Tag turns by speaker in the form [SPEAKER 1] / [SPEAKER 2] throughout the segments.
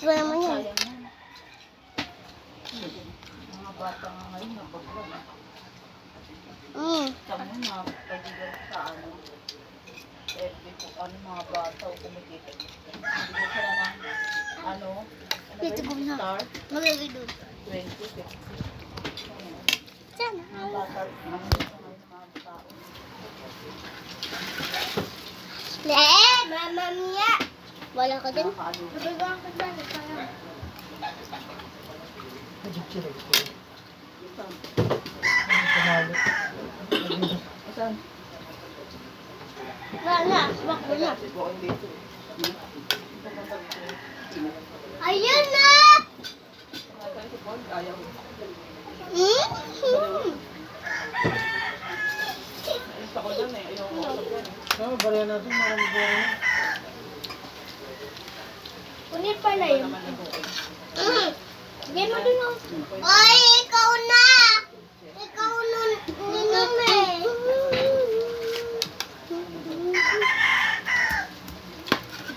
[SPEAKER 1] Diba naman yan?
[SPEAKER 2] Sayang yan. Mga bata nga ngayon, napagod. Tama na, pag-igal sa ano. FB po, ano mga bata o kumikita. Hindi ko sila ng, ano ba
[SPEAKER 1] Dito ko
[SPEAKER 2] yun?
[SPEAKER 1] na.
[SPEAKER 2] Star?
[SPEAKER 1] Maglagay doon.
[SPEAKER 2] 20, 50.
[SPEAKER 1] Sana.
[SPEAKER 2] Mga bata, mga tao.
[SPEAKER 1] Mama Mia. Wala ka dyan?
[SPEAKER 2] Nakakaano.
[SPEAKER 1] Nabagawa ka dyan.
[SPEAKER 2] Saan?
[SPEAKER 1] Wala na. Swak mo na.
[SPEAKER 2] Kasi buong dito.
[SPEAKER 1] Ayun na!
[SPEAKER 2] Ayaw. Gusto ko dyan eh. Ayaw ko dyan eh.
[SPEAKER 3] Ano, bariya natin, marami po rin.
[SPEAKER 1] Kunit pala yun.
[SPEAKER 2] Naman yung bukid.
[SPEAKER 1] Hindi mo dun ako. Ay, ikaw na! Ikaw nun. Ninom eh.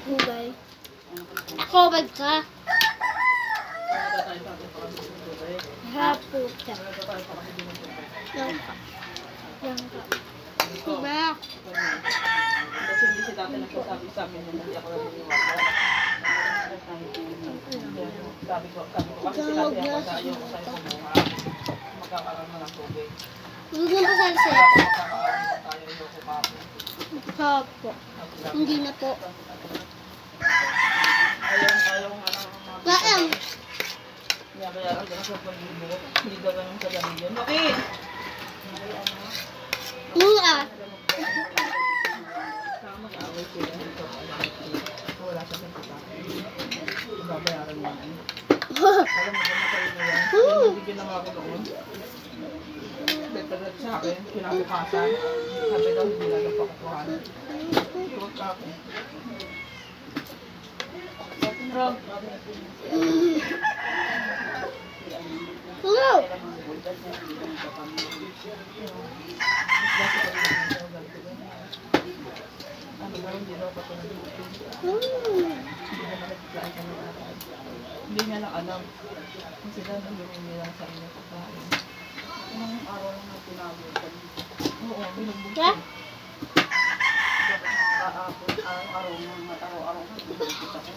[SPEAKER 1] Hugay. Ako, bag ka. Hapo ka. Yan ka. Yan ka. Diba?
[SPEAKER 2] Kasi hindi si dati nagsasabi sa amin na hindi ako naniniwala. Sabi ko kasi sila ako sa iyo ko sa'yo kumuha. Magkakaroon na ng tubig.
[SPEAKER 1] Huwag mo pa salsa.
[SPEAKER 2] Kaya kung magkakaroon na tayo, ayoko pa ako.
[SPEAKER 1] Hapo. Hindi na po.
[SPEAKER 2] Ayaw nga ng mga
[SPEAKER 1] Baang.
[SPEAKER 2] kaya ang gano'n sa pag-ibig. Hindi daw ganun sa dami yun. Bakit?
[SPEAKER 1] Mua.
[SPEAKER 2] Saka mag-away sila dito. Wala siya sa kita. Babayaran mo. Alam mo ba kayo na yan? Binibigyan naman ako noon. Better sa akin, kinabukasan. Sabi daw, hindi na napakukuhan. Iwag ka ako. Rob.
[SPEAKER 1] Hello.
[SPEAKER 2] Ano ba, hindi daw patulog. Hindi niya lang alam. Kasi sila nang gawin nila sa inyo pagkain. Anong araw lang na tinawag ka? Oo, binugbog
[SPEAKER 1] Ha?
[SPEAKER 2] araw-araw na binugbog ako.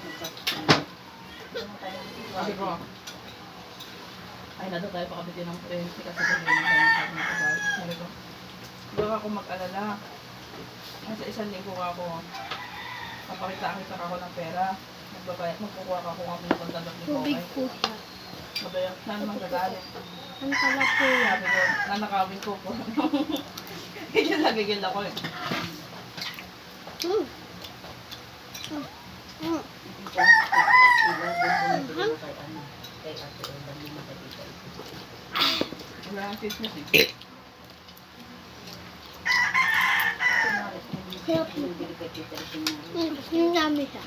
[SPEAKER 2] Sabi ko, ay na daw tayo pakabitin ng 20 kasi ganyan na tayo sabi ng kabar. Sabi ko, huwag ako mag-alala. Sa isang linggo ako, kapakita ako ng pera. Magkukuha ka kung ako yung pagdadap ni
[SPEAKER 1] Tubig
[SPEAKER 2] Kokay.
[SPEAKER 1] po siya.
[SPEAKER 2] Mabayak na naman gagalit.
[SPEAKER 1] Ang tala po yan.
[SPEAKER 2] Sabi ko, nanakawin ko po. Kaya nagigil ako eh. Wala ang fitness eh.
[SPEAKER 1] Yung namin siya.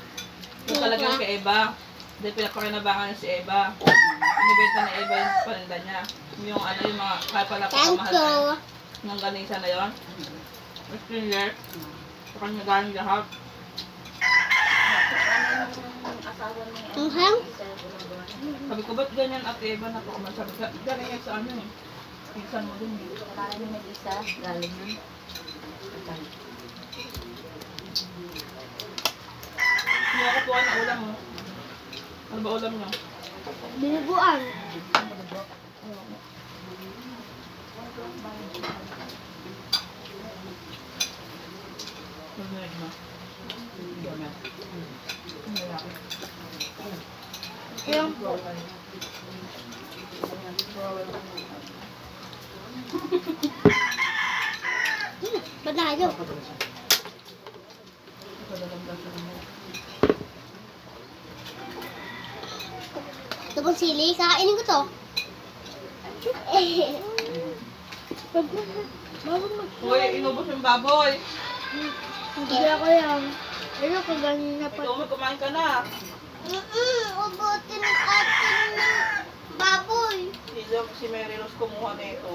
[SPEAKER 2] Kung talagang kay Eva, dahil pinapakinabangan niya si Eva. Inibenta ni Eva yung paninda niya. Yung ano, yung mga kaya pala
[SPEAKER 1] Thank
[SPEAKER 2] pagkamahal
[SPEAKER 1] you.
[SPEAKER 2] ng ganisa na yun. Springer. Sa kanya galing lahat.
[SPEAKER 1] Ang hang?
[SPEAKER 2] Sabi ko, ba't ganyan at Eva na po? Sabi ko, galing yan sa ano eh. Pinsan mo din.
[SPEAKER 4] Galing na isa, galing yun.
[SPEAKER 2] Hindi ako tuwa na ulam mo. Ano ba ulam niyo?
[SPEAKER 1] Binubuan.
[SPEAKER 2] Nagmig mo. Dami. Malaki.
[SPEAKER 1] Yung ba't tayo? Ito pong sili, kakainin ko to.
[SPEAKER 2] Uy, inubos yung baboy.
[SPEAKER 1] Hindi ako yan. Ano ko ganyan na pa?
[SPEAKER 2] Ikaw, kumain ka na.
[SPEAKER 1] Ubutin atin ng baboy.
[SPEAKER 2] Si Mary Rose kumuha na ito.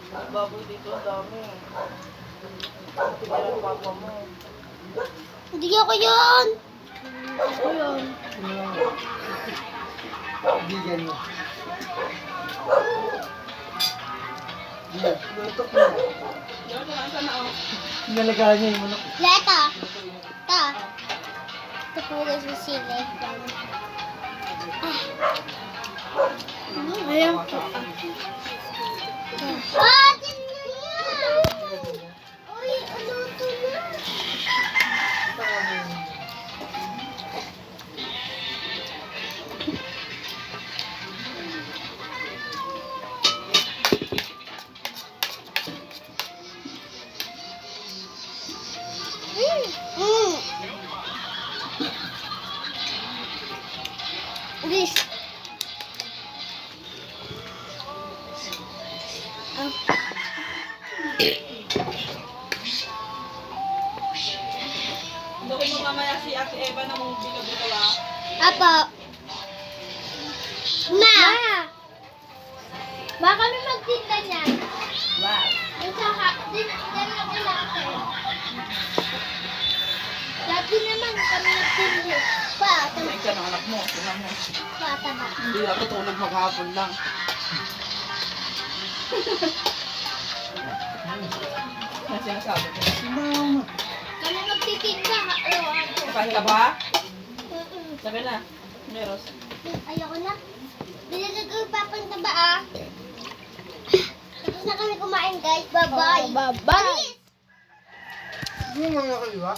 [SPEAKER 2] Ang baboy dito, ang dami. Tingnan ang papa mo.
[SPEAKER 1] Hindi ako yun. Ayun.
[SPEAKER 3] Bigyan mo. Yan, lutok mo.
[SPEAKER 2] Diyan ko lang sana oh.
[SPEAKER 3] Nalagaan niya yung manok.
[SPEAKER 1] Leta. Ta. Ito po guys yung sili. Ayan po. Ah, tingnan niya. Uy, ano ito na? This.
[SPEAKER 2] Doon mo mamaya si Ate Eva na mong binabuto ah.
[SPEAKER 1] Apo. Ma. Baka kami magtinda niyan.
[SPEAKER 2] Wow.
[SPEAKER 1] At saka, din lang ilaki. Dati naman kami nagtinda.
[SPEAKER 2] Kumain ka ng anak mo. Tingnan mo.
[SPEAKER 1] Pataba.
[SPEAKER 2] Hindi ako tulog maghapon lang. Ano sinasabi ko?
[SPEAKER 1] Kami magtitinda. Ako.
[SPEAKER 2] Kapahin ka ba?
[SPEAKER 1] Mm-mm.
[SPEAKER 2] Sabi na. Meros.
[SPEAKER 1] Ayoko na. Binigay ko yung papang taba ah. Tapos na kami kumain guys. Bye-bye. Bye-bye.
[SPEAKER 3] Yung mga kaliwa.